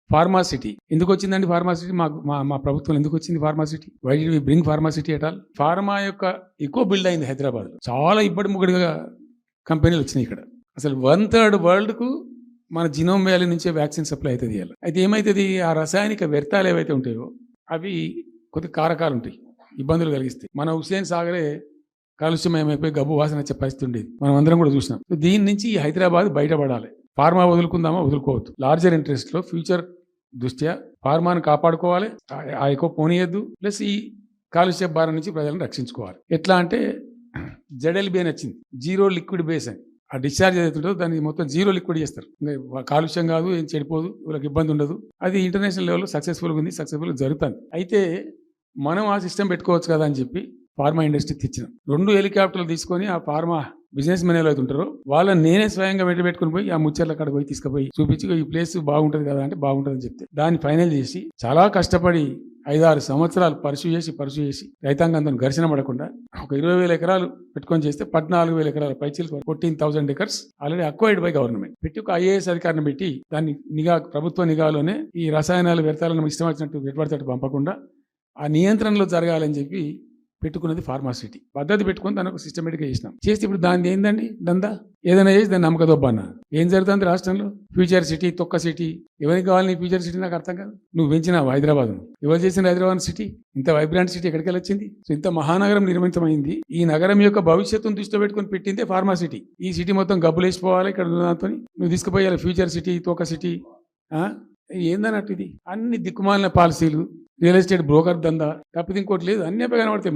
Pharma city ఎందుకు వచ్చిందండి? Pharma city మా ప్రభుత్వం ఎందుకు వచ్చింది Pharma City? Why do we bring Pharma City at all? Pharma యొక్క ఎక్కువ బిల్డ్ అయింది హైదరాబాద్. చాలా ఇబ్బడి ముగ్గడిగా కంపెనీలు వచ్చినాయి ఇక్కడ. అసలు 1/3 వరల్డ్కు మన జినోమ్ వ్యాలీ నుంచే వ్యాక్సిన్ సప్లై అవుతుంది ఇవాళ. అయితే ఏమవుతుంది, ఆ రసాయనిక వ్యర్థాలు ఏవైతే ఉంటాయో అవి కొద్ది కారకాలు ఉంటాయి, ఇబ్బందులు కలిగిస్తాయి. మన హుస్సేన్ సాగరే కాలుష్యమయమైపోయి గబ్బు వాసన వచ్చే పరిస్థితి ఉండేది, మనం అందరం కూడా చూసినాం. దీని నుంచి ఈ హైదరాబాద్ బయటపడాలి. ఫార్మా వదులుకుందామా? వదులుకోవద్దు. లార్జర్ ఇంట్రెస్ట్లో ఫ్యూచర్ దృష్ట్యా ఫార్మాను కాపాడుకోవాలి, ఆ ఎక్కువ పోనీయద్దు. ప్లస్ ఈ కాలుష్య భారం నుంచి ప్రజలను రక్షించుకోవాలి. ఎట్లా అంటే ZLB అని వచ్చింది, జీరో లిక్విడ్ బేస్ అని. ఆ డిశ్చార్జ్ ఏదైతే ఉంటుందో దాన్ని మొత్తం జీరో లిక్విడ్ చేస్తారు. కాలుష్యం కాదు, ఏం చెడిపోదు, వీళ్ళకి ఇబ్బంది ఉండదు. అది ఇంటర్నేషనల్ లెవెల్లో సక్సెస్ఫుల్గా ఉంది, సక్సెస్ఫుల్గా జరుగుతుంది. అయితే మనం ఆ సిస్టమ్ పెట్టుకోవచ్చు కదా అని చెప్పి ఫార్మా ఇండస్ట్రీ తెచ్చినాం. 2 హెలికాప్టర్లు తీసుకొని ఆ ఫార్మా బిజినెస్ మెన్ ఏవైతే ఉంటారో వాళ్ళని నేనే స్వయంగా పెట్టుకుని పోయి ఆ ముచ్చర్ల కాడ పోయి తీసుకుపోయి చూపించి ఈ ప్లేస్ బాగుంటుంది కదా అంటే బాగుంటుందని చెప్తే దాన్ని ఫైనల్ చేసి చాలా కష్టపడి 5-6 సంవత్సరాలు పర్సూ చేసి రైతాంగంతో ఘర్షణ పడకుండా ఒక 20,000 ఎకరాలు పెట్టుకొని చేస్తే 14,000 ఎకరాల పైచీలు 14,000 acres already acquired by government పెట్టి ఒక IAS అధికారిని పెట్టి దాన్ని ప్రభుత్వ నిఘాలోనే ఈ రసాయనాలు వ్యర్థాలను ఇష్టం వచ్చినట్టు పెట్టుబడితట్టు పంపకుండా ఆ నియంత్రణలో జరగాలని చెప్పి పెట్టుకున్నది ఫార్మాసిటీ. పద్ధతి పెట్టుకుని దాన్ని ఒక సిస్టమేటిక్గా చేసినాం. చేస్తే ఇప్పుడు దాన్ని ఏందండి దందా? ఏదైనా చేసి దాన్ని నమ్మకదొబ్బన్నా. ఏం జరుగుతుంది రాష్ట్రంలో? ఫ్యూచర్ సిటీ, తొక్క సిటీ. ఎవరికి కావాలి నీ ఫ్యూచర్ సిటీ? నాకు అర్థం కాదు. నువ్వు పెంచినావు హైదరాబాద్, ఎవరు చేసిన హైదరాబాద్ సిటీ? ఇంత వైబ్రాంట్ సిటీ ఎక్కడికి వచ్చింది? సో ఇంత మహానగరం నిర్మితమైంది. ఈ నగరం యొక్క భవిష్యత్తును దృష్టిలో పెట్టుకుని పెట్టిందే ఫార్మాసిటీ. ఈ సిటీ మొత్తం గబ్బులు వేసిపోవాలి ఇక్కడ దాంతో నువ్వు తీసుకుపోయాలి ఫ్యూచర్ సిటీ, తొక్క సిటీ. ఏందన్నట్టు ఇది? అన్ని దిక్కుమాలిన పాలసీలు, రియల్ ఎస్టేట్ బ్రోకర్ దందా తప్పితే ఇంకోటి లేదు. అన్నీ కనబడతాయి మనకు.